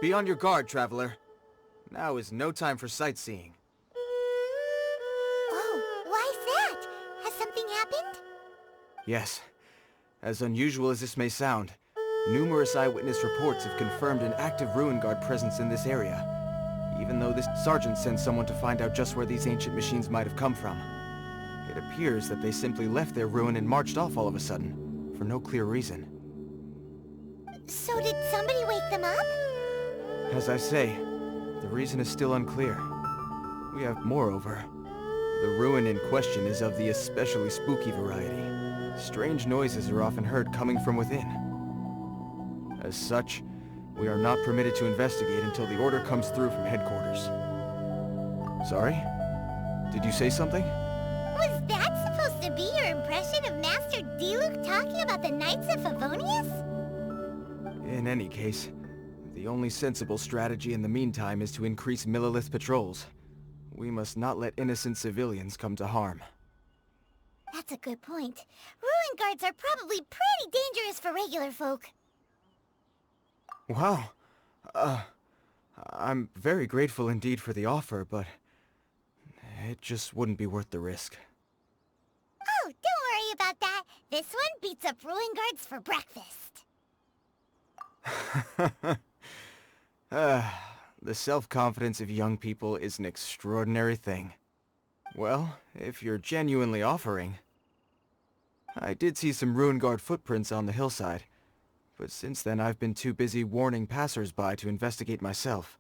Be on your guard, traveler. Now is no time for sightseeing. Oh, why's that? Has something happened? Yes. As unusual as this may sound, numerous eyewitness reports have confirmed an active Ruin Guard presence in this area, even though this sergeant sent someone to find out just where these ancient machines might have come from. It appears that they simply left their ruin and marched off all of a sudden, for no clear reason. So did somebody wake them up? As I say, the reason is still unclear. We have, moreover, the ruin in question is of the especially spooky variety. Strange noises are often heard coming from within. As such, we are not permitted to investigate until the order comes through from headquarters. Sorry? Did you say something? Was that supposed to be your impression of Master Diluc talking about the Knights of Favonius? In any case, the only sensible strategy in the meantime is to increase Millilith patrols. We must not let innocent civilians come to harm. That's a good point. Ruin guards are probably pretty dangerous for regular folk. Wow. I'm very grateful indeed for the offer, but it just wouldn't be worth the risk. Oh, don't worry about that. This one beats up ruin guards for breakfast. The self-confidence of young people is an extraordinary thing. Well, if you're genuinely offering... I did see some Ruin Guard footprints on the hillside, but since then I've been too busy warning passers-by to investigate myself.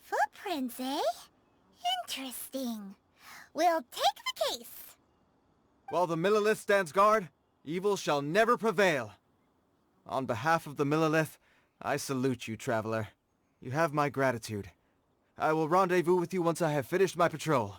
Footprints, eh? Interesting. We'll take the case. While the Millilith stands guard, evil shall never prevail. On behalf of the Millilith, I salute you, traveler. You have my gratitude. I will rendezvous with you once I have finished my patrol.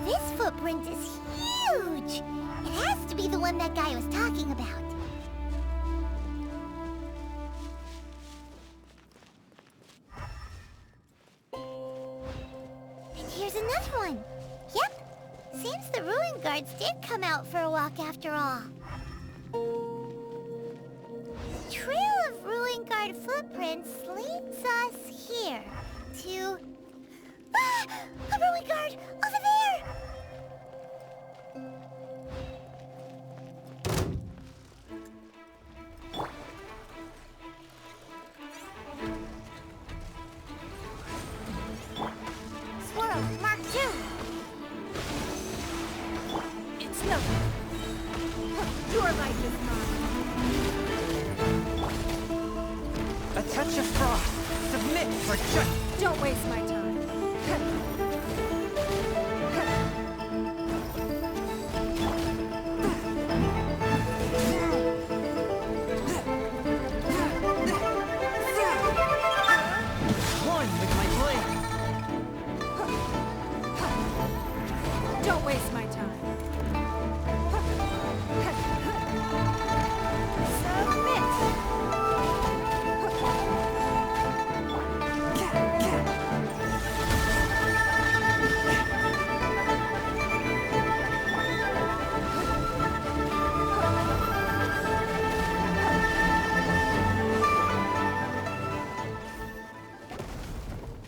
This footprint is huge! It has to be the one that guy was talking about. And here's another one. Yep, seems the Ruin Guards did come out for a walk after all. The trail of Ruin Guard footprints leads us here to... Ah! A Ruin Guard! Over there! Swirl, Mark 2! It's nothing. Your life is mine. A touch of frost. Submit for just... Don't waste my time. One with my blade. Don't waste my time.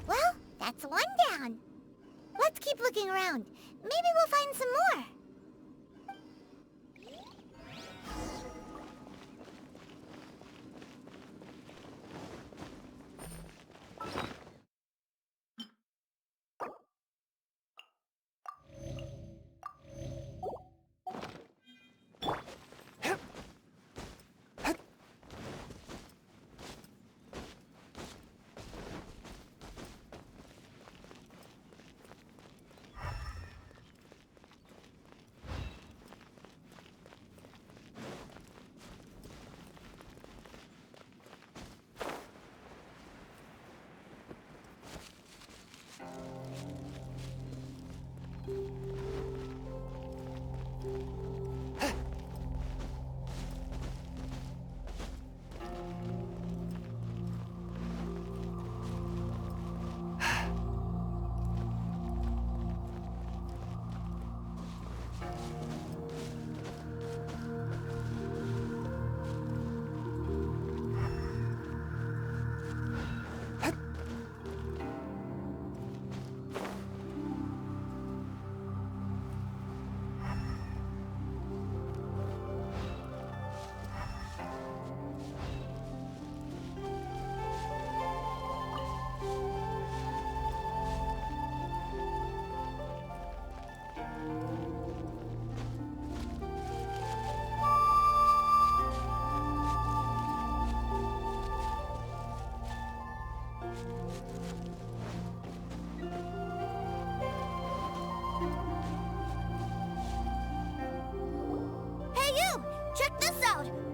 Well, that's one down. Let's keep looking around. Maybe we'll find some more.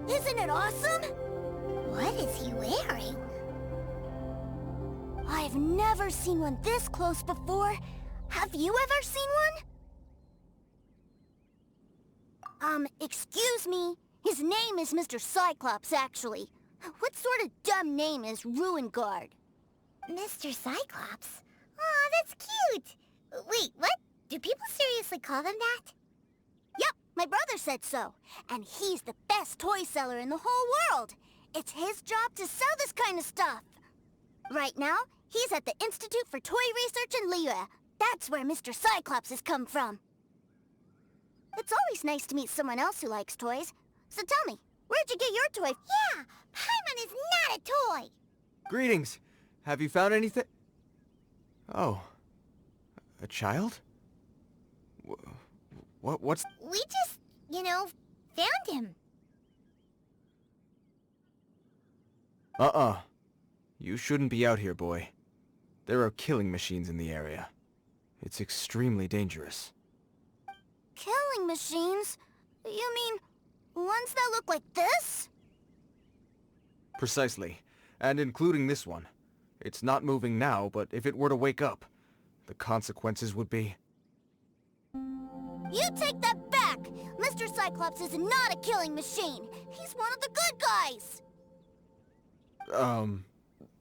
Isn't it awesome? What is he wearing? I've never seen one this close before. Have you ever seen one? Excuse me. His name is Mr. Cyclops, actually. What sort of dumb name is Ruin Guard? Mr. Cyclops? Aw, that's cute! Wait, what? Do people seriously call them that? Yep, my brother said so. And he's the best toy seller in the whole world. It's his job to sell this kind of stuff. Right now, he's at the Institute for Toy Research in Liyue. That's where Mr. Cyclops has come from. It's always nice to meet someone else who likes toys. So tell me, where'd you get your toy? Yeah, Paimon is not a toy! Greetings. Have you found anything? Oh. A child? What's... We just, found him. You shouldn't be out here, boy. There are killing machines in the area. It's extremely dangerous. Killing machines? You mean ones that look like this? Precisely. And including this one. It's not moving now, but if it were to wake up, the consequences would be... You take that back! Mr. Cyclops is not a killing machine. He's one of the good guys.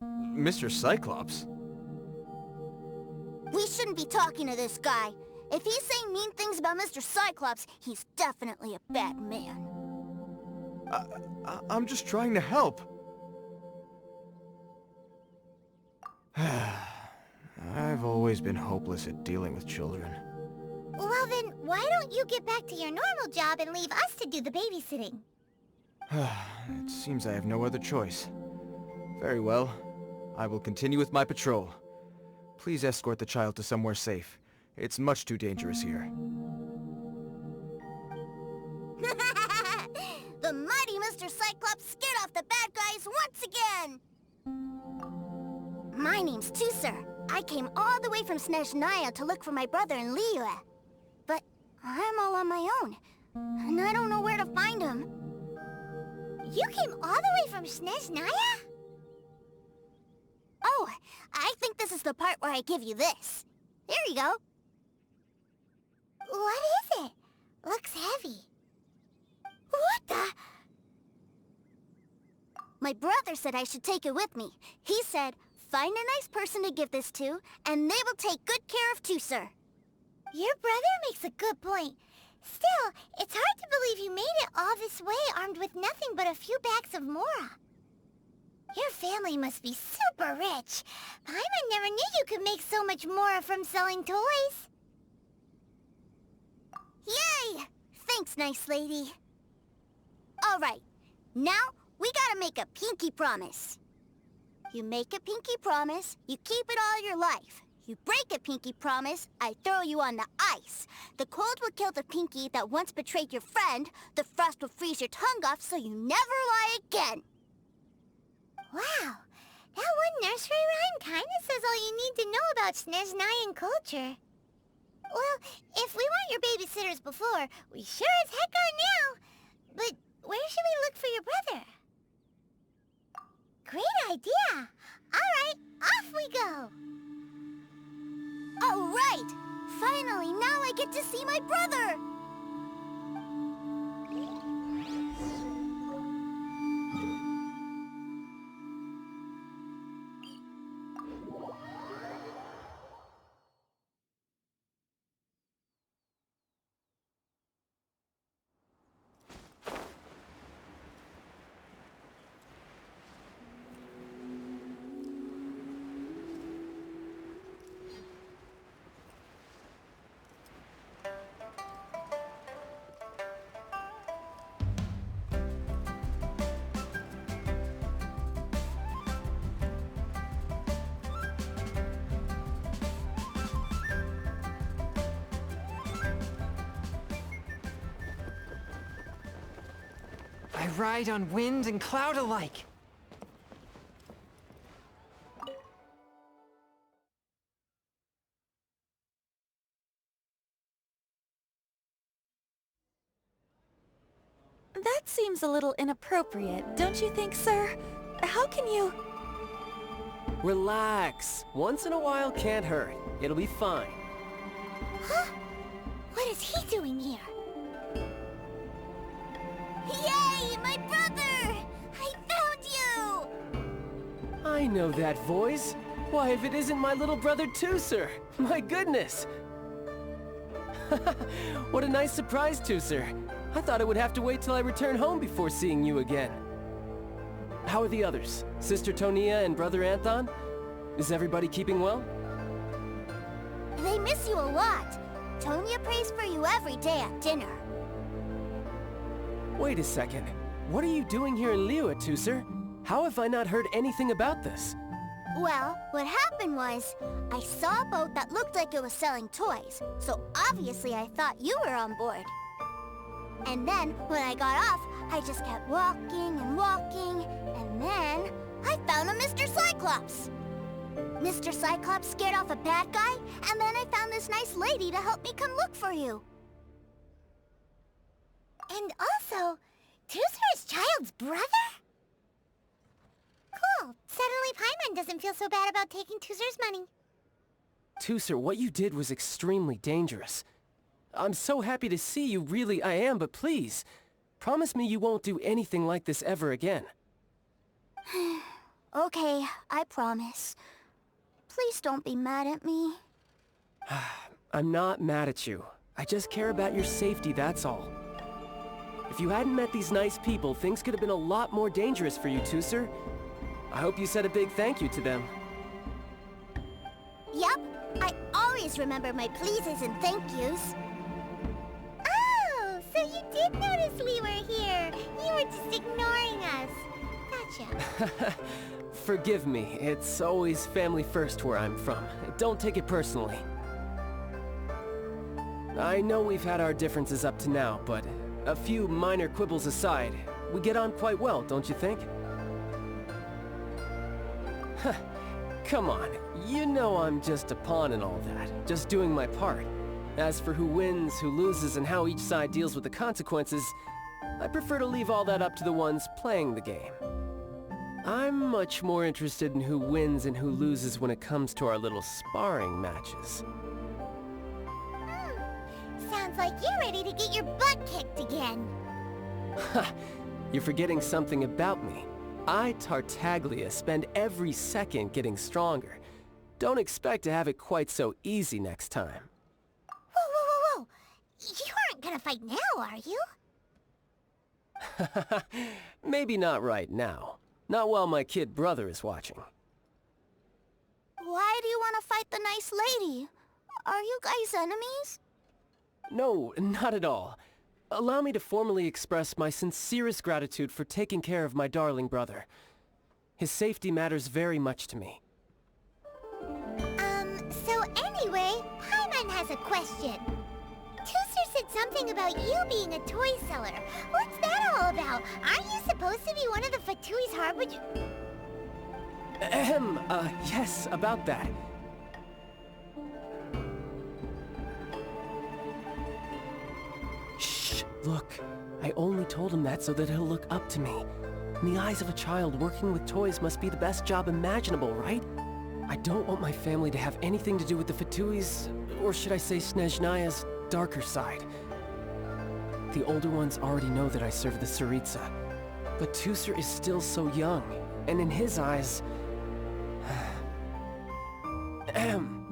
Mr. Cyclops? We shouldn't be talking to this guy. If he's saying mean things about Mr. Cyclops, he's definitely a bad man. I'm just trying to help. I've always been hopeless at dealing with children. Well then, why don't you get back to your normal job and leave us to do the babysitting? It seems I have no other choice. Very well. I will continue with my patrol. Please escort the child to somewhere safe. It's much too dangerous here. The mighty Mr. Cyclops scared off the bad guys once again! My name's Tusser. I came all the way from Snezhnaya to look for my brother in Liyue. But I'm all on my own, and I don't know where to find him. You came all the way from Snezhnaya? Oh, I think this is the part where I give you this. Here you go. What is it? Looks heavy. What the? My brother said I should take it with me. He said, find a nice person to give this to, and they will take good care of Tusser. Your brother makes a good point. Still, it's hard to believe you made it all this way armed with nothing but a few bags of Mora. Your family must be super rich. Paimon never knew you could make so much Mora from selling toys. Yay! Thanks, nice lady. All right, now we gotta make a pinky promise. You make a pinky promise, you keep it all your life. You break a pinky promise, I throw you on the ice. The cold will kill the pinky that once betrayed your friend. The frost will freeze your tongue off so you never lie again. Wow, that one nursery rhyme kinda says all you need to know about Snezhnayan culture. Well, if we weren't your babysitters before, we sure as heck are now. But where should we look for your brother? Great idea! Alright, off we go! Alright! Finally, now I get to see my brother! I ride on wind and cloud alike. That That seems a little inappropriate, don't you think, sir? How can you... Relax. Once in a while can't hurt. It'll be fine. Huh? What is he doing here? Yay! My brother! I found you! I know that voice. Why, if it isn't my little brother Tooser! My goodness! What a nice surprise, Tooser. I thought I would have to wait till I return home before seeing you again. How are the others? Sister Tonia and Brother Anthon? Is everybody keeping well? They miss you a lot. Tonya prays for you every day at dinner. Wait a second. What are you doing here in Liyue, Tooser? How have I not heard anything about this? Well, what happened was, I saw a boat that looked like it was selling toys, so obviously I thought you were on board. And then, when I got off, I just kept walking and walking, and then I found a Mr. Cyclops. Mr. Cyclops scared off a bad guy, and then I found this nice lady to help me come look for you. And also, Tooser is Child's brother? Cool. Suddenly Paimon doesn't feel so bad about taking Tooser's money. Tooser, what you did was extremely dangerous. I'm so happy to see you, really I am, but please, promise me you won't do anything like this ever again. Okay, I promise. Please don't be mad at me. I'm not mad at you. I just care about your safety, that's all. If you hadn't met these nice people, things could have been a lot more dangerous for you, Tooser. I hope you said a big thank you to them. Yep, I always remember my pleases and thank yous. Oh, so you did notice we were here. You were just ignoring us. Gotcha. Forgive me, it's always family first where I'm from. Don't take it personally. I know we've had our differences up to now, but a few minor quibbles aside, we get on quite well, don't you think? Come on, you know I'm just a pawn and all that, just doing my part. As for who wins, who loses, and how each side deals with the consequences, I prefer to leave all that up to the ones playing the game. I'm much more interested in who wins and who loses when it comes to our little sparring matches. Sounds like you're ready to get your butt kicked again. Ha! You're forgetting something about me. I, Tartaglia, spend every second getting stronger. Don't expect to have it quite so easy next time. Whoa, whoa, whoa, whoa! You aren't gonna fight now, are you? Maybe not right now. Not while my kid brother is watching. Why do you want to fight the nice lady? Are you guys enemies? No, not at all. Allow me to formally express my sincerest gratitude for taking care of my darling brother. His safety matters very much to me. So anyway, Paimon has a question. Tooser said something about you being a toy seller. What's that all about? Aren't you supposed to be one of the Fatui's Harbinger? Yes, about that. Shh, look. I only told him that so that he'll look up to me. In the eyes of a child, working with toys must be the best job imaginable, right? I don't want my family to have anything to do with the Fatui's, or should I say Snezhnaya's, darker side. The older ones already know that I serve the Tsaritsa, but Tooser is still so young, and in his eyes...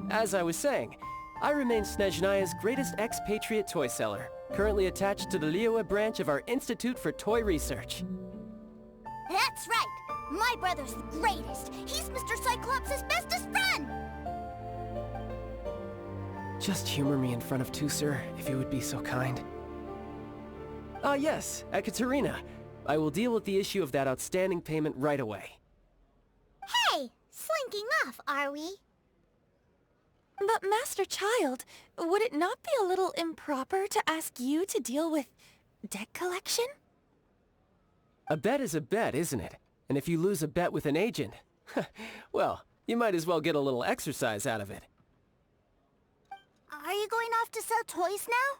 As I was saying, I remain Snezhnaya's greatest expatriate toy seller, currently attached to the Liyue branch of our Institute for Toy Research. That's right! My brother's the greatest! He's Mr. Cyclops' bestest friend! Just humor me in front of Tooser, if you would be so kind. Ah yes, Ekaterina. I will deal with the issue of that outstanding payment right away. Hey! Slinking off, are we? But Master Child, would it not be a little improper to ask you to deal with debt collection? A bet is a bet, isn't it? And if you lose a bet with an agent, well, you might as well get a little exercise out of it. Are you going off to sell toys now?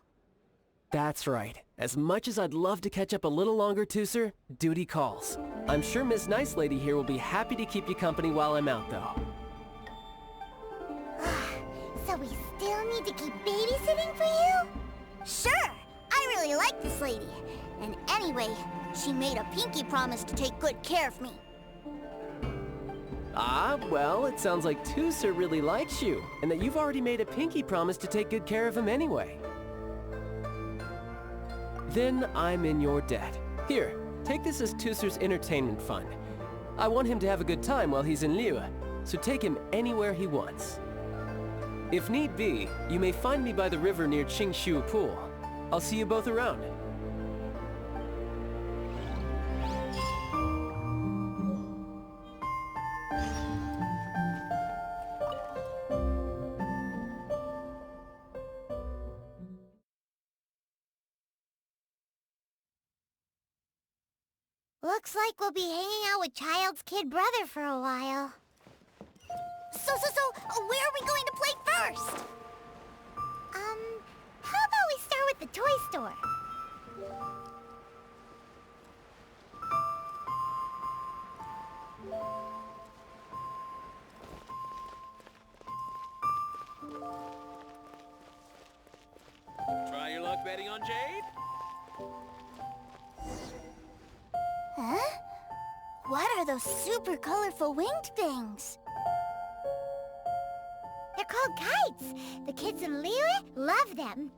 That's right. As much as I'd love to catch up a little longer, Tooser, duty calls. I'm sure Miss Nice Lady here will be happy to keep you company while I'm out, though. So we still need to keep babysitting for you? Sure! I really like this lady. And anyway, she made a pinky promise to take good care of me. Ah, well, it sounds like Tooser really likes you, and that you've already made a pinky promise to take good care of him anyway. Then I'm in your debt. Here, take this as Tooser's entertainment fund. I want him to have a good time while he's in Liyue, so take him anywhere he wants. If need be, you may find me by the river near Qingshu Pool. I'll see you both around. Looks like we'll be hanging out with Child's kid brother for a while. So, where are we going to play first? How about we start with the toy store? Try your luck betting on Jade? Huh? What are those super colorful winged things? They're called kites. The kids in Liyue love them.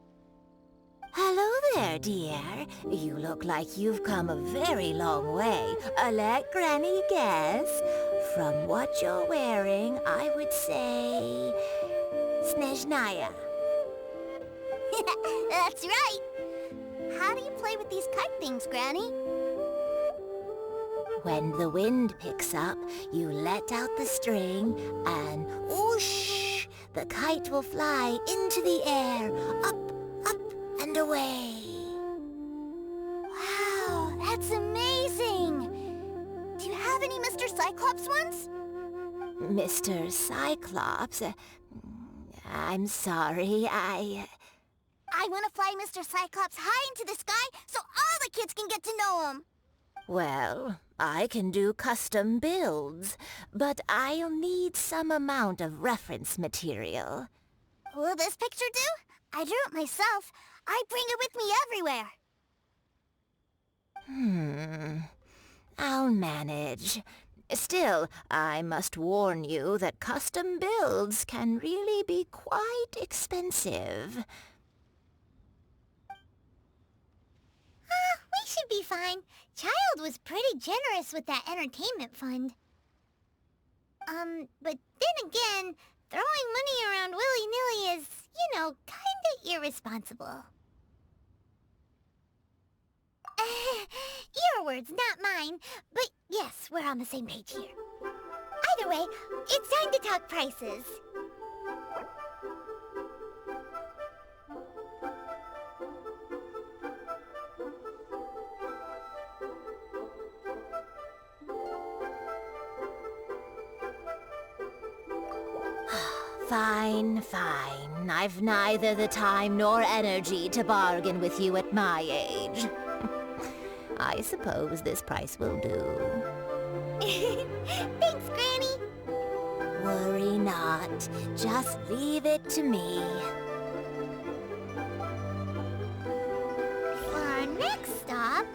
Hello there, dear. You look like you've come a very long way. Let Granny guess. From what you're wearing, I would say... Snezhnaya. That's right. How do you play with these kite things, Granny? When the wind picks up, you let out the string and whoosh! The kite will fly into the air, up, and away. Wow, that's amazing! Do you have any Mr. Cyclops ones? Mr. Cyclops? I'm sorry, I want to fly Mr. Cyclops high into the sky so all the kids can get to know him. Well, I can do custom builds, but I'll need some amount of reference material. Will this picture do? I drew it myself. I bring it with me everywhere. I'll manage. Still, I must warn you that custom builds can really be quite expensive. We should be fine. Child was pretty generous with that entertainment fund. But then again, throwing money around willy-nilly is, kinda irresponsible. Your words, not mine. But yes, we're on the same page here. Either way, it's time to talk prices. Fine. I've neither the time nor energy to bargain with you at my age. I suppose this price will do. Thanks, Granny. Worry not. Just leave it to me. For our next stop,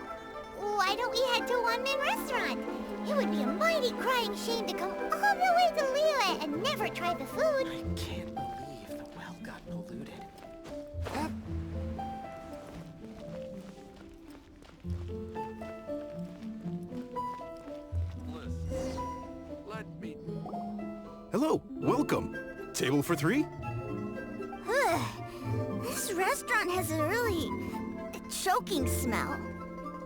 why don't we head to a one-man restaurant? It would be a mighty crying shame to come all the way to Liyue and never try the food. I can't believe the well got polluted. Let me... Hello, welcome. Table for three? This restaurant has a really choking smell.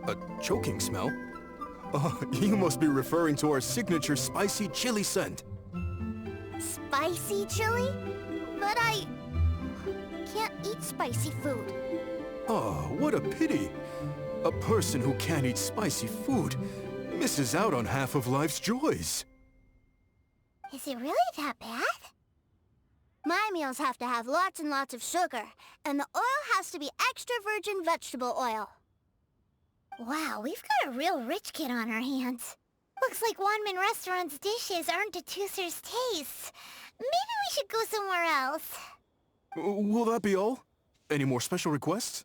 A choking smell? Oh, you must be referring to our signature spicy chili scent. Spicy chili? But I can't eat spicy food. Oh, what a pity. A person who can't eat spicy food misses out on half of life's joys. Is it really that bad? My meals have to have lots and lots of sugar, and the oil has to be extra virgin vegetable oil. Wow, we've got a real rich kid on our hands. Looks like Wanmin Restaurant's dishes aren't to Tooser's tastes. Maybe we should go somewhere else. Will that be all? Any more special requests?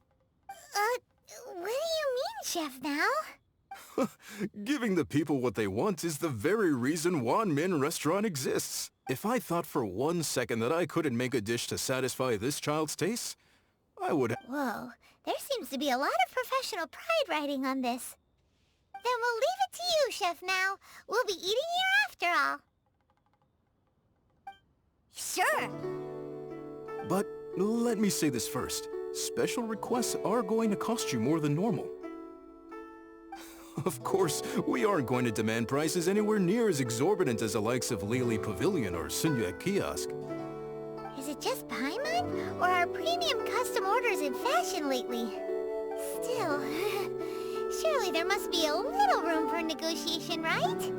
What do you mean, Chef Now? Giving the people what they want is the very reason Wanmin Restaurant exists. If I thought for 1 second that I couldn't make a dish to satisfy this child's taste, I would... Whoa, there seems to be a lot of professional pride riding on this. Then we'll leave it to you, Chef Now. We'll be eating here after all. Sure. But let me say this first. Special requests are going to cost you more than normal. Of course, we aren't going to demand prices anywhere near as exorbitant as the likes of Lily Pavilion or Sunyuek Kiosk. Is it just Paimon, or are premium custom orders in fashion lately? Still, surely there must be a little room for negotiation, right?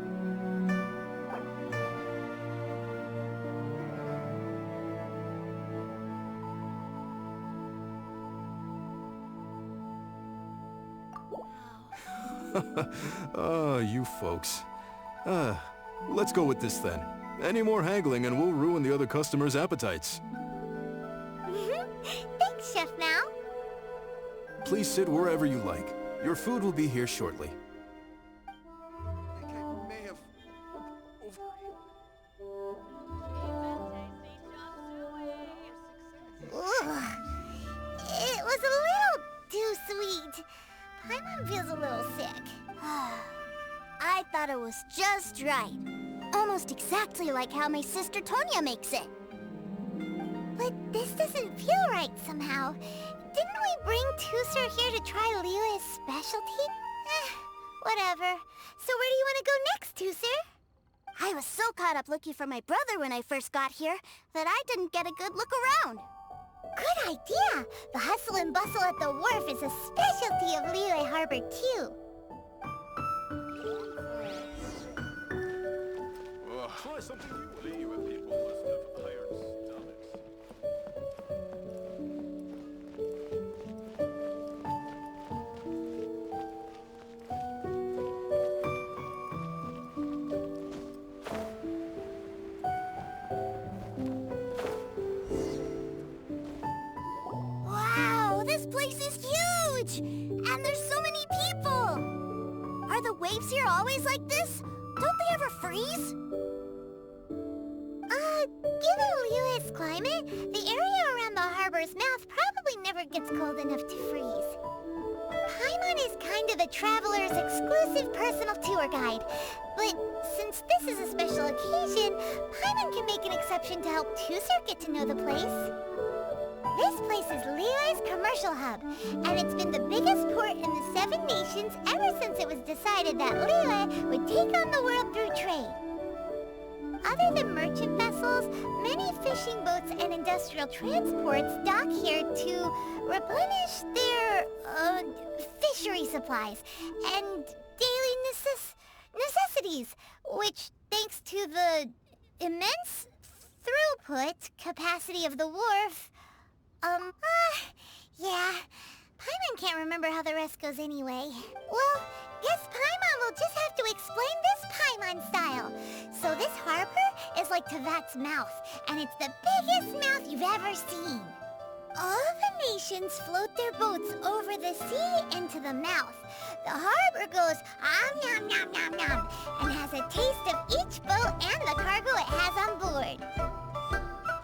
You folks. Let's go with this then. Any more haggling and we'll ruin the other customers' appetites. Thanks, Chef Now. Please sit wherever you like. Your food will be here shortly. Ugh. It was a little too sweet. Paimon feels a little sick. I thought it was just right. Almost exactly like how my sister Tonya makes it. But this doesn't feel right somehow. Didn't we bring Tooser here to try Liyue's specialty? Whatever. So where do you want to go next, Tooser? I was so caught up looking for my brother when I first got here that I didn't get a good look around. Good idea! The hustle and bustle at the wharf is a specialty of Liyue Harbor, too. Try something new. Liyue people must have iron stomachs. Wow, this place is huge! And there's so many people! Are the waves here always like this? Don't they ever freeze? Given Liyue's climate, the area around the harbor's mouth probably never gets cold enough to freeze. Paimon is kind of the traveler's exclusive personal tour guide. But since this is a special occasion, Paimon can make an exception to help Tooser get to know the place. This place is Liyue's commercial hub, and it's been the biggest port in the 7 nations ever since it was decided that Liyue would take on the world through trade. Other than merchant vessels, many fishing boats and industrial transports dock here to replenish their, fishery supplies and daily necessities, which, thanks to the immense throughput capacity of the wharf, yeah. Paimon can't remember how the rest goes anyway. Well, guess Paimon will just have to explain this Paimon style. So this harbor is like Tevat's mouth, and it's the biggest mouth you've ever seen. All the nations float their boats over the sea into the mouth. The harbor goes nom nom nom nom and has a taste of each boat and the cargo it has on board.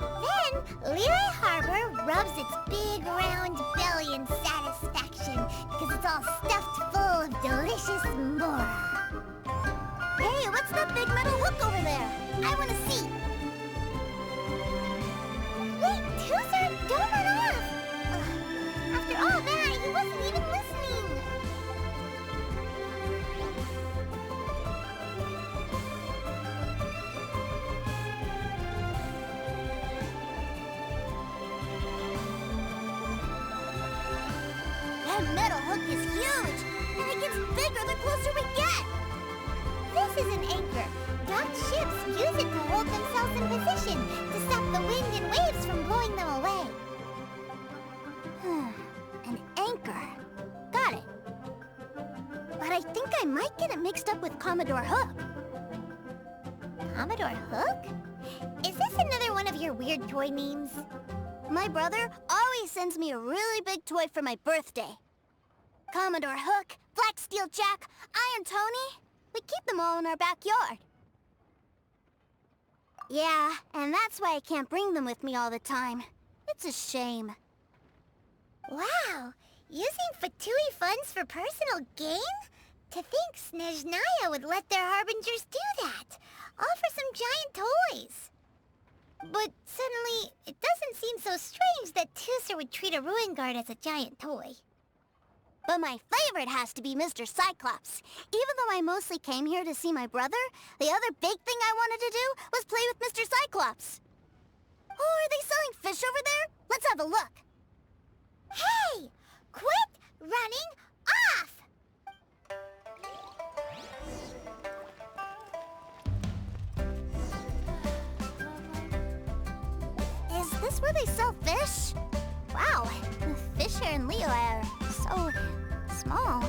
Then, Liyue Harbor rubs its big round belly in satisfaction because it's all stuffed full of delicious mora. Hey, what's that big metal hook over there? I want to see. Wait, Tooser, don't run off! After all that, he wasn't even listening. That metal hook is huge, and it gets bigger the closer we get. This is an anchor. Docked ships use it to hold themselves the wind and waves from blowing them away. An anchor. Got it. But I think I might get it mixed up with Commodore Hook. Commodore Hook? Is this another one of your weird toy names? My brother always sends me a really big toy for my birthday. Commodore Hook, Black Steel Jack, Iron Tony. We keep them all in our backyard. Yeah, and that's why I can't bring them with me all the time. It's a shame. Wow, using Fatui funds for personal gain? To think Snezhnaya would let their harbingers do that. All for some giant toys. But suddenly, it doesn't seem so strange that Tooser would treat a ruin guard as a giant toy. But my favorite has to be Mr. Cyclops. Even though I mostly came here to see my brother, the other big thing I wanted to do was play with Mr. Cyclops. Oh, are they selling fish over there? Let's have a look. Hey! Quit running off! Is this where they sell fish? Wow, the fish here in Leo are so small.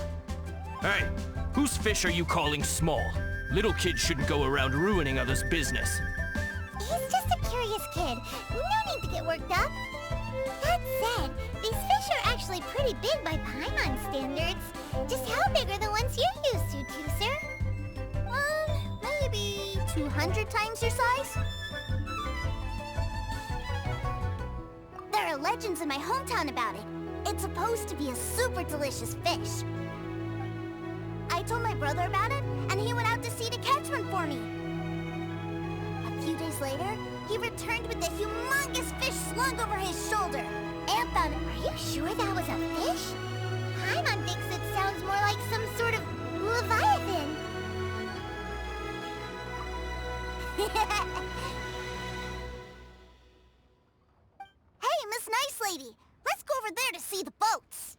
Hey, whose fish are you calling small? Little kids shouldn't go around ruining others' business. He's just a curious kid. No need to get worked up. That said, these fish are actually pretty big by Paimon standards. Just how big are the ones you're used to, Tooser? Maybe 200 times your size? There are legends in my hometown about it. It's supposed to be a super delicious fish. I told my brother about it, and he went out to sea to catch one for me. A few days later, he returned with a humongous fish slung over his shoulder. And found, are you sure that was a fish? Paimon thinks it sounds more like some sort of leviathan. Hey, Miss Nice Lady, let's go over there to see the boats.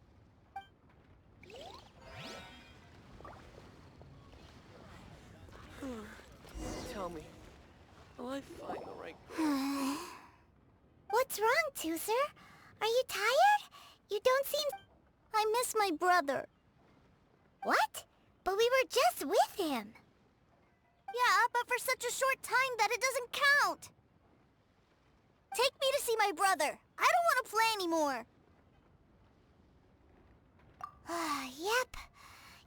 Tell me, will I find the right... What's wrong, Tooser? Are you tired? You don't seem... I miss my brother. What? But we were just with him. Yeah, but for such a short time that it doesn't count. Take me to see my brother. I don't want to play anymore. Yep.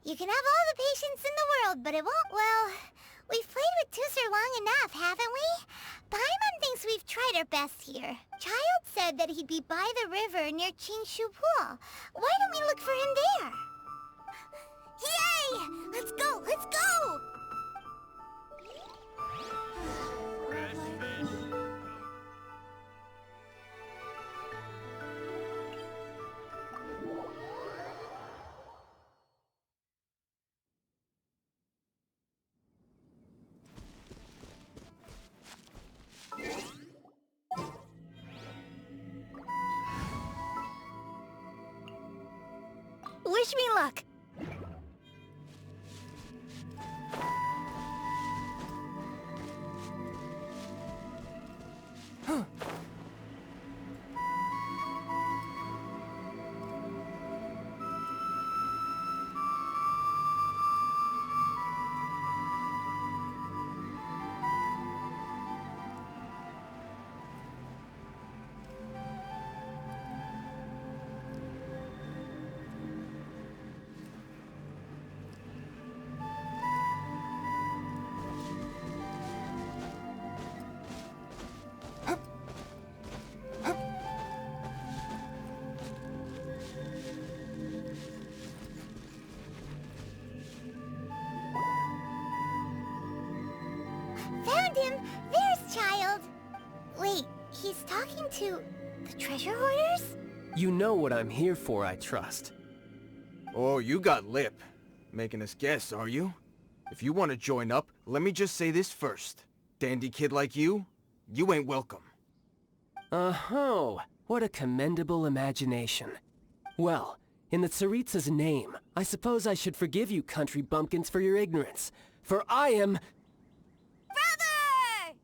You can have all the patience in the world, but it won't, well... We've played with Tooser long enough, haven't we? Paimon thinks we've tried our best here. Child said that he'd be by the river near Chingshu Pool. Why don't we look for him there? Yay! Let's go! Let's go! Wish me luck. Found him! There's Child! Wait, he's talking to the treasure hoarders? You know what I'm here for, I trust. Oh, you got lip. Making us guess, are you? If you want to join up, let me just say this first. Dandy kid like you ain't welcome. Oh, what a commendable imagination. Well, in the Tsaritsa's name, I suppose I should forgive you country bumpkins for your ignorance. For I am... Brother!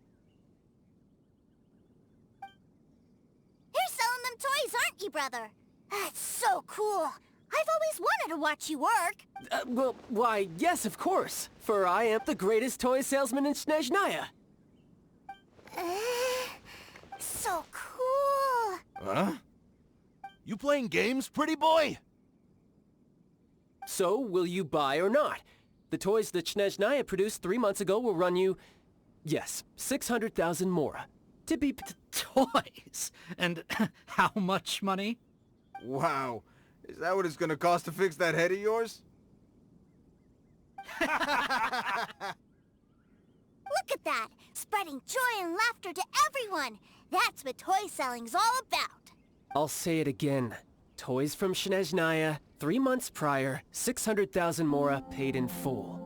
Spooky Brother. That's so cool. I've always wanted to watch you work. Well, why, yes, of course. For I am the greatest toy salesman in Snezhnaya. So cool. Huh? You playing games, pretty boy? So, will you buy or not? The toys that Snezhnaya produced 3 months ago will run you, yes, 600,000 mora. To be Toys? And how much money? Wow. Is that what it's gonna cost to fix that head of yours? Look at that! Spreading joy and laughter to everyone! That's what toy selling's all about! I'll say it again. Toys from Snezhnaya, 3 months prior, 600,000 mora paid in full.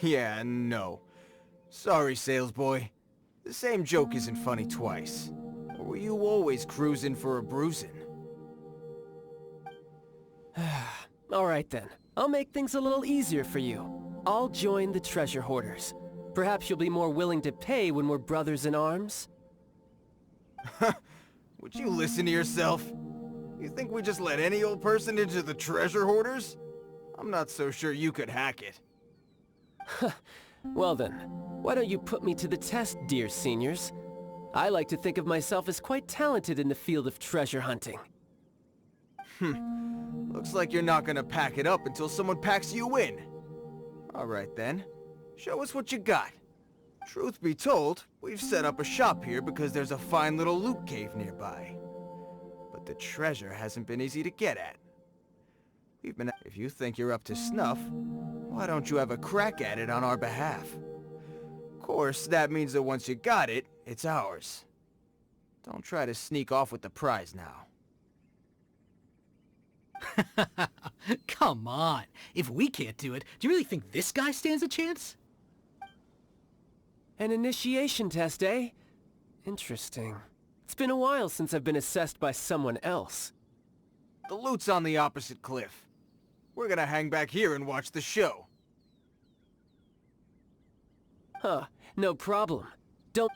Yeah, no. Sorry, sales boy. The same joke isn't funny twice. Or were you always cruising for a bruising? Alright then. I'll make things a little easier for you. I'll join the treasure hoarders. Perhaps you'll be more willing to pay when we're brothers in arms? Would you listen to yourself? You think we just let any old person into the treasure hoarders? I'm not so sure you could hack it. Well then, why don't you put me to the test, dear seniors? I like to think of myself as quite talented in the field of treasure hunting. Looks like you're not gonna pack it up until someone packs you in. Alright then, show us what you got. Truth be told, we've set up a shop here because there's a fine little loot cave nearby. But the treasure hasn't been easy to get at. If you think you're up to snuff, why don't you have a crack at it on our behalf? Of course, that means that once you got it, it's ours. Don't try to sneak off with the prize now. Come on. If we can't do it, do you really think this guy stands a chance? An initiation test, eh? Interesting. It's been a while since I've been assessed by someone else. The loot's on the opposite cliff. We're gonna hang back here and watch the show. Huh, no problem. Don't...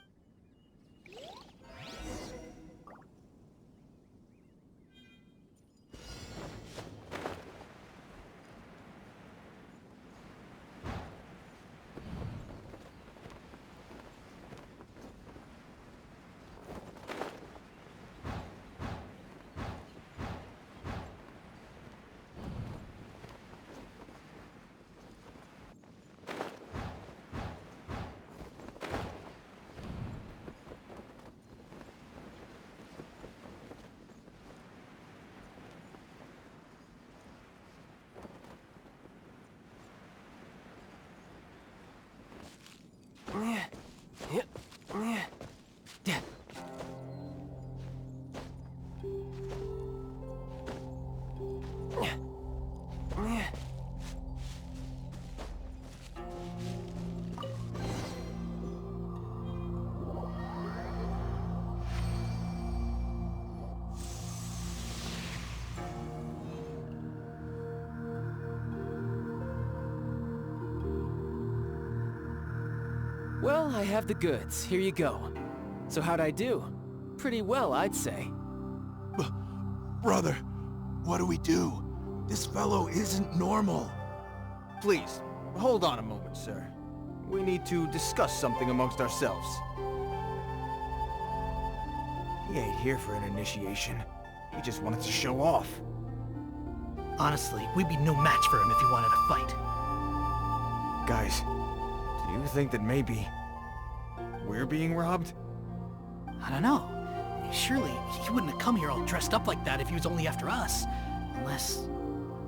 Well, I have the goods. Here you go. So how'd I do? Pretty well, I'd say. Brother, what do we do? This fellow isn't normal. Please, hold on a moment, sir. We need to discuss something amongst ourselves. He ain't here for an initiation. He just wanted to show off. Honestly, we'd be no match for him if he wanted to fight. Guys, do you think that maybe we're being robbed? I don't know. Surely, he wouldn't have come here all dressed up like that if he was only after us. Unless,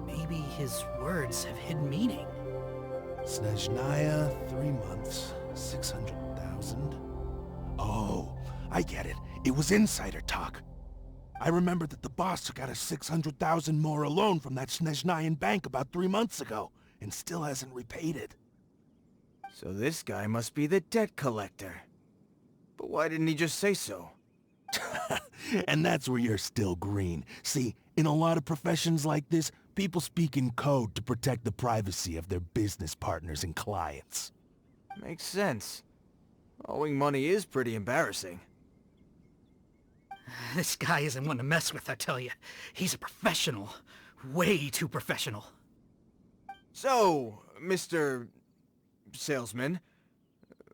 maybe his words have hidden meaning. Snezhnaya, 3 months, 600,000. Oh, I get it. It was insider talk. I remember that the boss took out a 600,000 more loan from that Snezhnayan bank about 3 months ago, and still hasn't repaid it. So this guy must be the debt collector. But why didn't he just say so? And that's where you're still green. See, in a lot of professions like this, people speak in code to protect the privacy of their business partners and clients. Makes sense. Owing money is pretty embarrassing. This guy isn't one to mess with, I tell you. He's a professional. Way too professional. So, Mr. Salesman,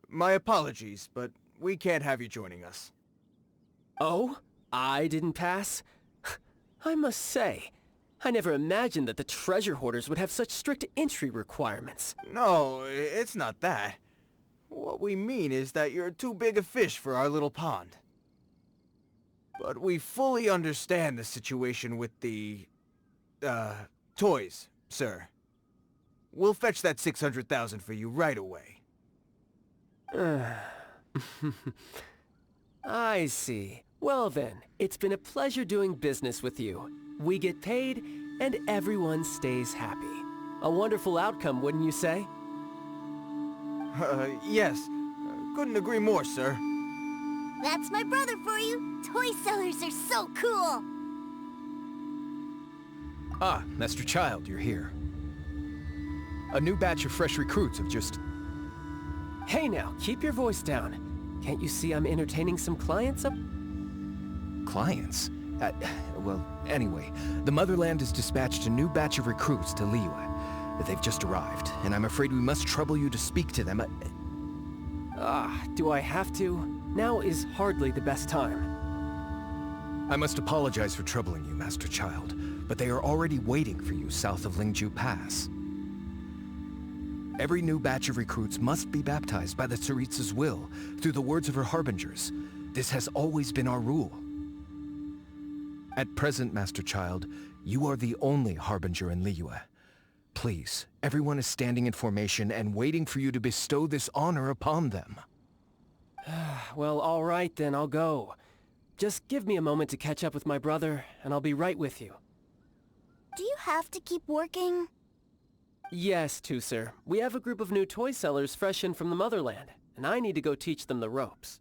my apologies, but we can't have you joining us. Oh? I didn't pass? I must say, I never imagined that the treasure hoarders would have such strict entry requirements. No, it's not that. What we mean is that you're too big a fish for our little pond. But we fully understand the situation with the, toys, sir. We'll fetch that 600,000 for you right away. I see. Well then, it's been a pleasure doing business with you. We get paid, and everyone stays happy. A wonderful outcome, wouldn't you say? Yes. Couldn't agree more, sir. That's my brother for you. Toy sellers are so cool. Ah, Master Child, you're here. A new batch of fresh recruits have just... Hey now, keep your voice down. Can't you see I'm entertaining some clients up? Clients? Well, anyway, the Motherland has dispatched a new batch of recruits to Liyue. They've just arrived, and I'm afraid we must trouble you to speak to them. Do I have to? Now is hardly the best time. I must apologize for troubling you, Master Child, but they are already waiting for you south of Lingju Pass. Every new batch of recruits must be baptized by the Tsaritsa's will, through the words of her harbingers. This has always been our rule. At present, Master Child, you are the only harbinger in Liyue. Please, everyone is standing in formation and waiting for you to bestow this honor upon them. Well, all right then, I'll go. Just give me a moment to catch up with my brother, and I'll be right with you. Do you have to keep working? Yes, Tusser. We have a group of new toy sellers fresh in from the Motherland, and I need to go teach them the ropes.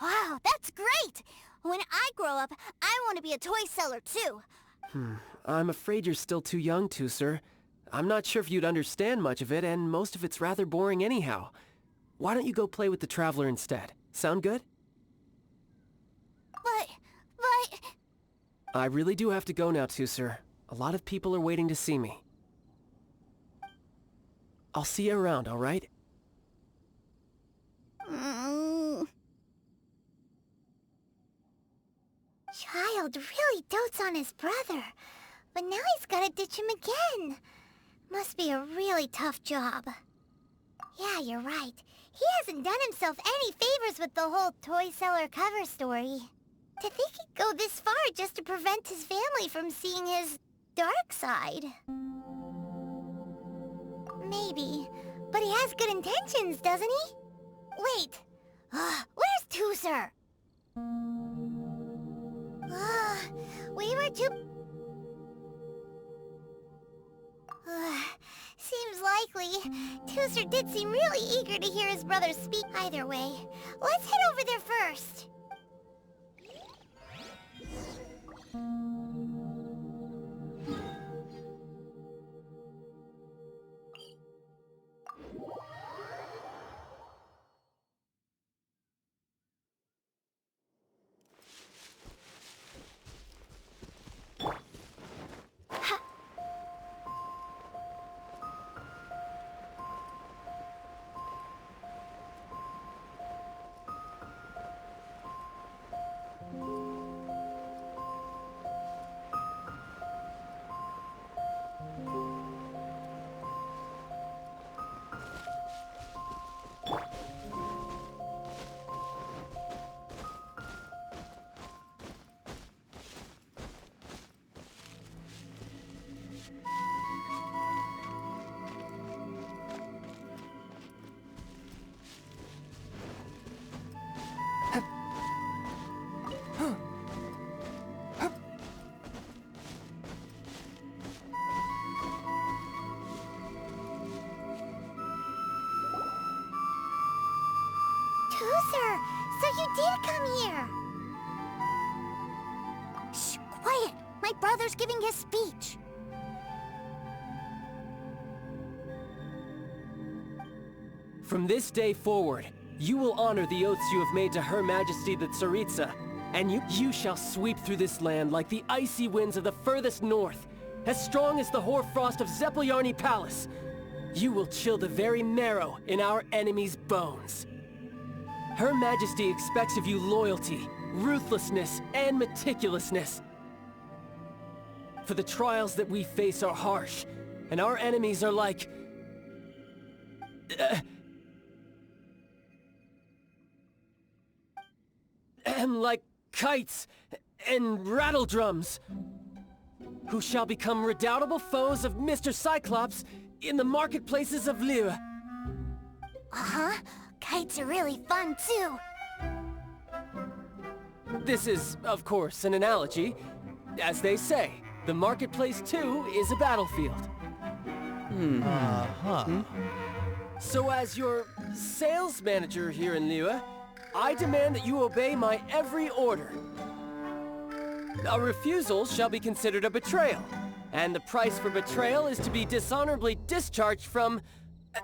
Wow, that's great! When I grow up, I want to be a toy seller too. I'm afraid you're still too young, Tusser. I'm not sure if you'd understand much of it, and most of it's rather boring anyhow. Why don't you go play with the Traveler instead? Sound good? But... I really do have to go now, Tusser. A lot of people are waiting to see me. I'll see you around, all right? Child really dotes on his brother, but now he's gotta ditch him again. Must be a really tough job. Yeah, you're right. He hasn't done himself any favors with the whole toy seller cover story. To think he'd go this far just to prevent his family from seeing his dark side. Maybe, but he has good intentions, doesn't he? Wait, where's Tusser? We were too... Seems likely. Tusser did seem really eager to hear his brother speak either way. Let's head over there first. Tusser, so you did come here. Shh, quiet. My brother's giving his speech. From this day forward, you will honor the oaths you have made to Her Majesty the Tsaritsa, And you shall sweep through this land like the icy winds of the furthest north, as strong as the hoarfrost of Zeppelyarny Palace. You will chill the very marrow in our enemies' bones. Her Majesty expects of you loyalty, ruthlessness, and meticulousness. For the trials that we face are harsh, and our enemies are like... like kites and rattledrums, who shall become redoubtable foes of Mr. Cyclops in the marketplaces of Liyue. Uh-huh. Kites are really fun, too. This is, of course, an analogy. As they say, the marketplace, too, is a battlefield. So as your sales manager here in Liyue, I demand that you obey my every order. A refusal shall be considered a betrayal, and the price for betrayal is to be dishonorably discharged from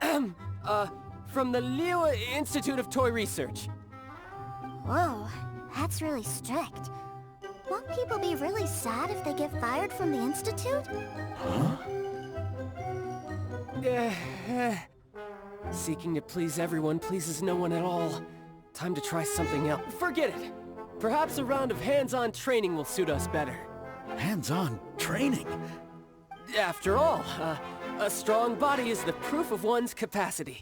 the Liyue Institute of Toy Research. Whoa, that's really strict. Won't people be really sad if they get fired from the Institute? Seeking to please everyone pleases no one at all. Time to try something else. Forget it! Perhaps a round of hands-on training will suit us better. Hands-on training? After all, a strong body is the proof of one's capacity.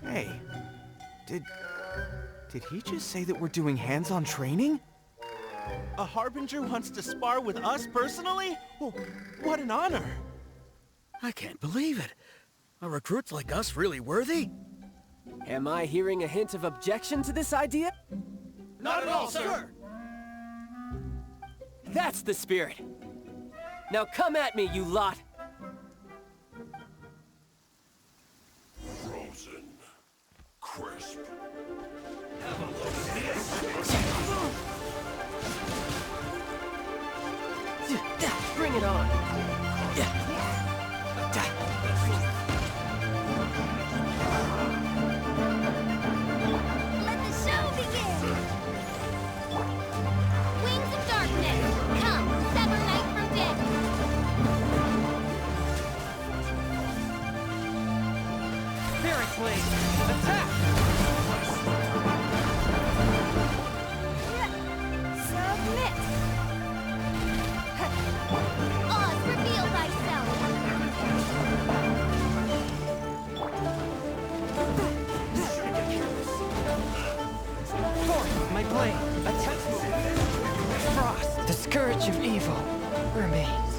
Hey, did he just say that we're doing hands-on training? A Harbinger wants to spar with us personally? Oh, what an honor! I can't believe it. Are recruits like us really worthy? Am I hearing a hint of objection to this idea? Not at all, sir! That's the spirit. Now come at me, you lot! Frozen. Crisp. Bring it on! Let the show begin! Wings of darkness, come, sever night from day! Spirit Blade, attack! Submit! Oz, reveal thyself! Forth, my blade, attack move. Frost, the scourge of evil, remains.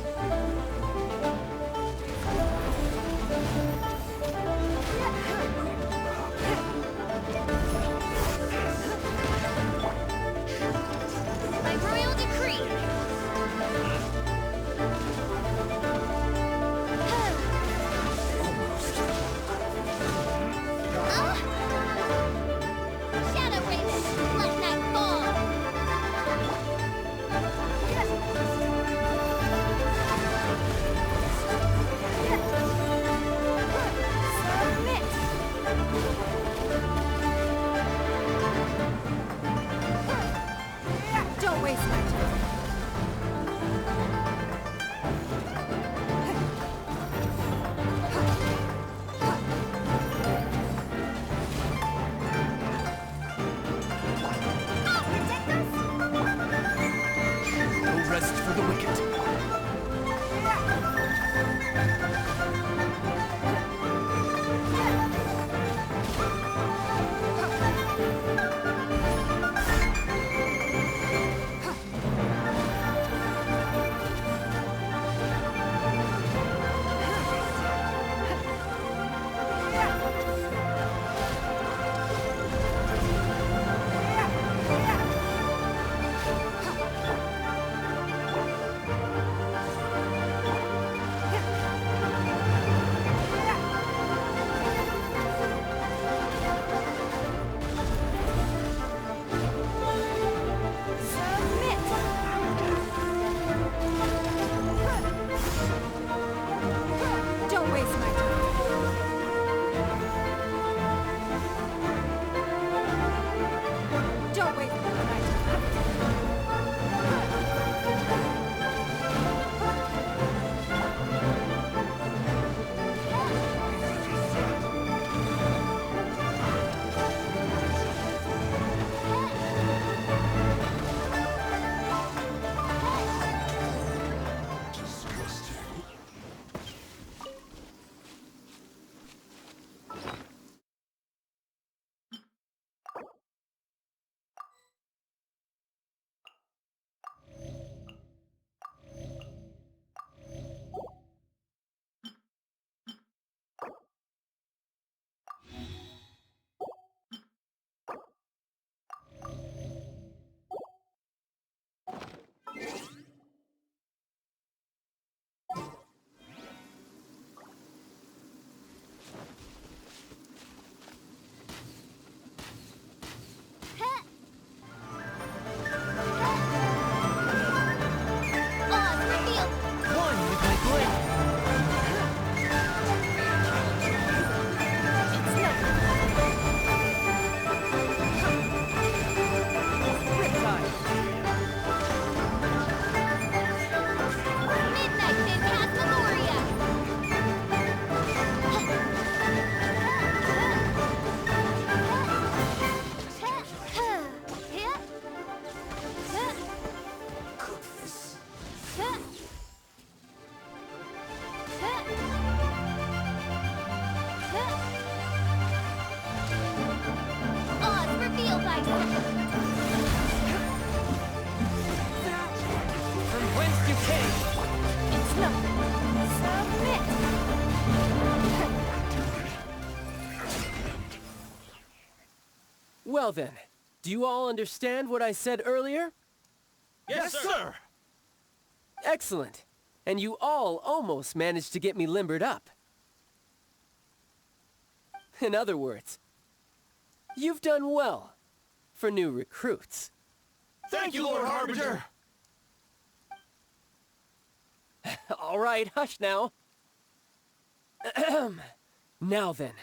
well then, do you all understand what I said earlier? Yes, sir! Excellent. And you all almost managed to get me limbered up. In other words, you've done well for new recruits. Thank you, Lord Harbinger! All right, hush now. Now then,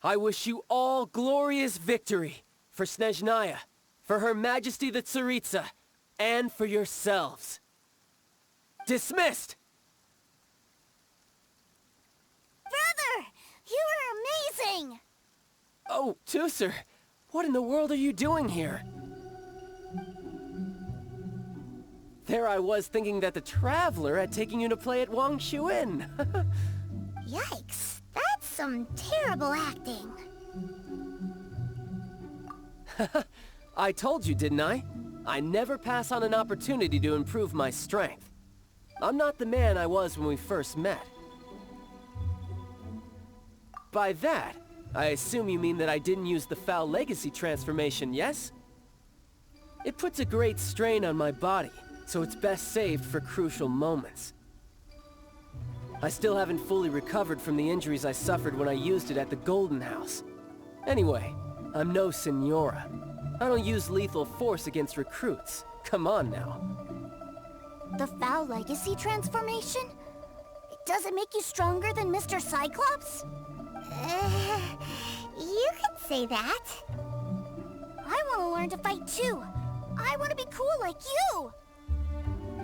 I wish you all glorious victory for Snezhnaya, for Her Majesty the Tsaritsa, and for yourselves. Dismissed! Brother! You were amazing! Oh, Tusser, what in the world are you doing here? There I was thinking that the Traveler had taken you to play at Wang Chuan. Yikes, that's some terrible acting. I told you, didn't I? I never pass on an opportunity to improve my strength. I'm not the man I was when we first met. By that, I assume you mean that I didn't use the Foul Legacy transformation, yes? It puts a great strain on my body, so it's best saved for crucial moments. I still haven't fully recovered from the injuries I suffered when I used it at the Golden House. Anyway, I'm no Senora. I don't use lethal force against recruits. Come on now. The Foul Legacy transformation? Does it make you stronger than Mr. Cyclops? You could say that. I want to learn to fight too. I want to be cool like you.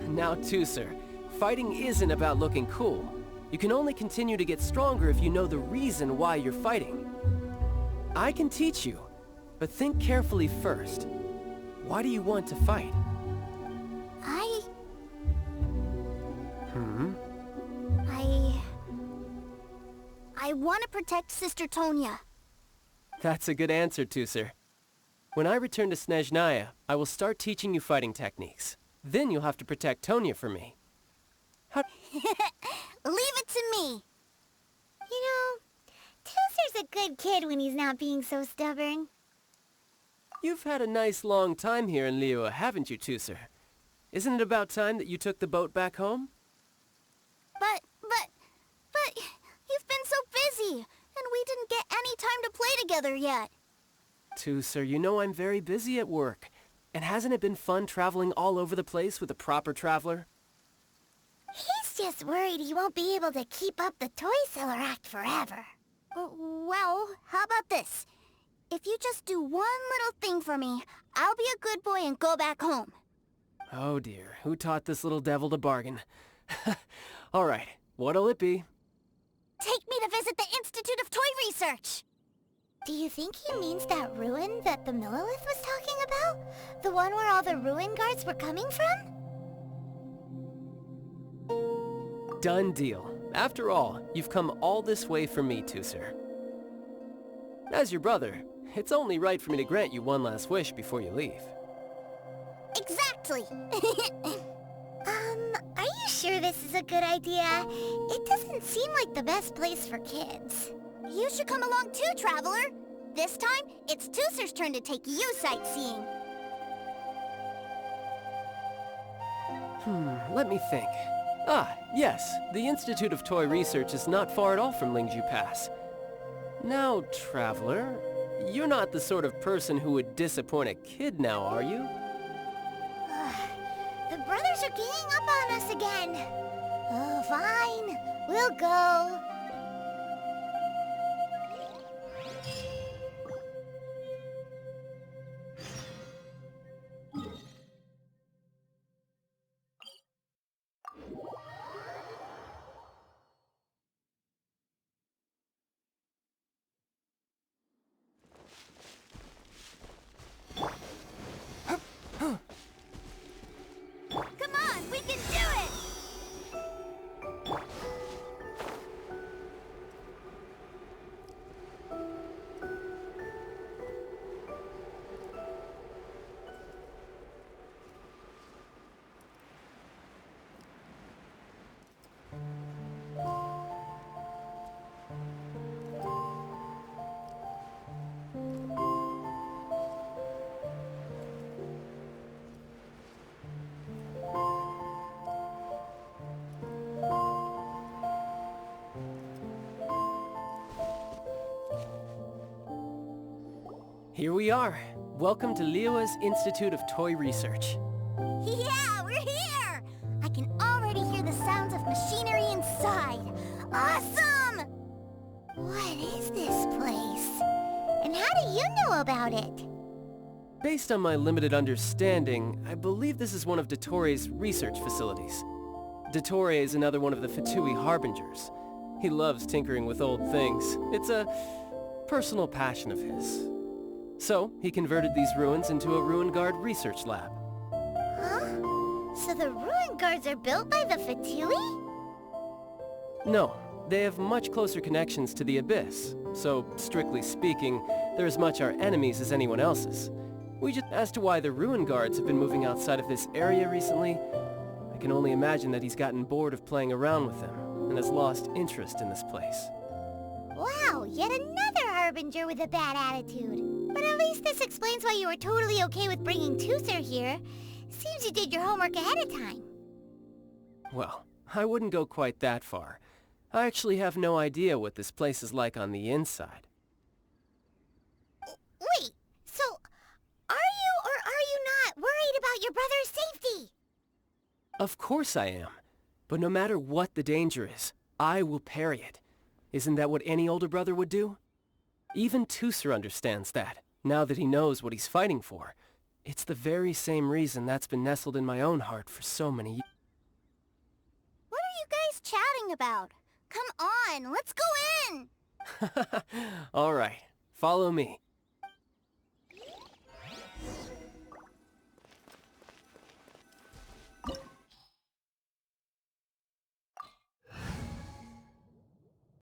Now, Tusser, fighting isn't about looking cool. You can only continue to get stronger if you know the reason why you're fighting. I can teach you, but think carefully first. Why do you want to fight? I want to protect Sister Tonya. That's a good answer, Tusser. When I return to Snezhnaya, I will start teaching you fighting techniques. Then you'll have to protect Tonya for me. Leave it to me. You know, Tusser's a good kid when he's not being so stubborn. You've had a nice long time here in Liyue, haven't you, Tusser? Isn't it about time that you took the boat back home? But you've been so busy, and we didn't get any time to play together yet. Tusser, you know I'm very busy at work. And hasn't it been fun traveling all over the place with a proper traveler? He's just worried he won't be able to keep up the toy seller act forever. Well, how about this? If you just do one little thing for me, I'll be a good boy and go back home. Oh dear, who taught this little devil to bargain? All right, what'll it be? Take me to visit the Institute of Toy Research! Do you think he means that ruin that the Millilith was talking about? The one where all the ruin guards were coming from? Done deal. After all, you've come all this way for me, Tusser. As your brother, it's only right for me to grant you one last wish before you leave. Exactly! Are you sure this is a good idea? It doesn't seem like the best place for kids. You should come along too, Traveler. This time, it's Tusser's turn to take you sightseeing. Let me think. Ah, yes, the Institute of Toy Research is not far at all from Lingju Pass. Now, Traveler, you're not the sort of person who would disappoint a kid now, are you? The brothers are ganging up on us again. Oh, fine. We'll go. Come on, we can do it! Here we are. Welcome to Liyue's Institute of Toy Research. Yeah, we're here! I can already hear the sounds of machinery inside. Awesome! What is this place? And how do you know about it? Based on my limited understanding, I believe this is one of Dottoro's research facilities. Dottore is another one of the Fatui Harbingers. He loves tinkering with old things. It's a personal passion of his. So, he converted these ruins into a Ruin Guard research lab. Huh? So the ruin guards are built by the Fatui? No, they have much closer connections to the Abyss. So, strictly speaking, they're as much our enemies as anyone else's. As to why the Ruin Guards have been moving outside of this area recently, I can only imagine that he's gotten bored of playing around with them and has lost interest in this place. Wow, yet another Harbinger with a bad attitude. But at least this explains why you were totally okay with bringing Toother here. Seems you did your homework ahead of time. Well, I wouldn't go quite that far. I actually have no idea what this place is like on the inside. Wait, so are you or are you not worried about your brother's safety? Of course I am. But no matter what the danger is, I will parry it. Isn't that what any older brother would do? Even Toother understands that, now that he knows what he's fighting for. It's the very same reason that's been nestled in my own heart for so many years. What are you guys chatting about? Come on, let's go in! All right, follow me.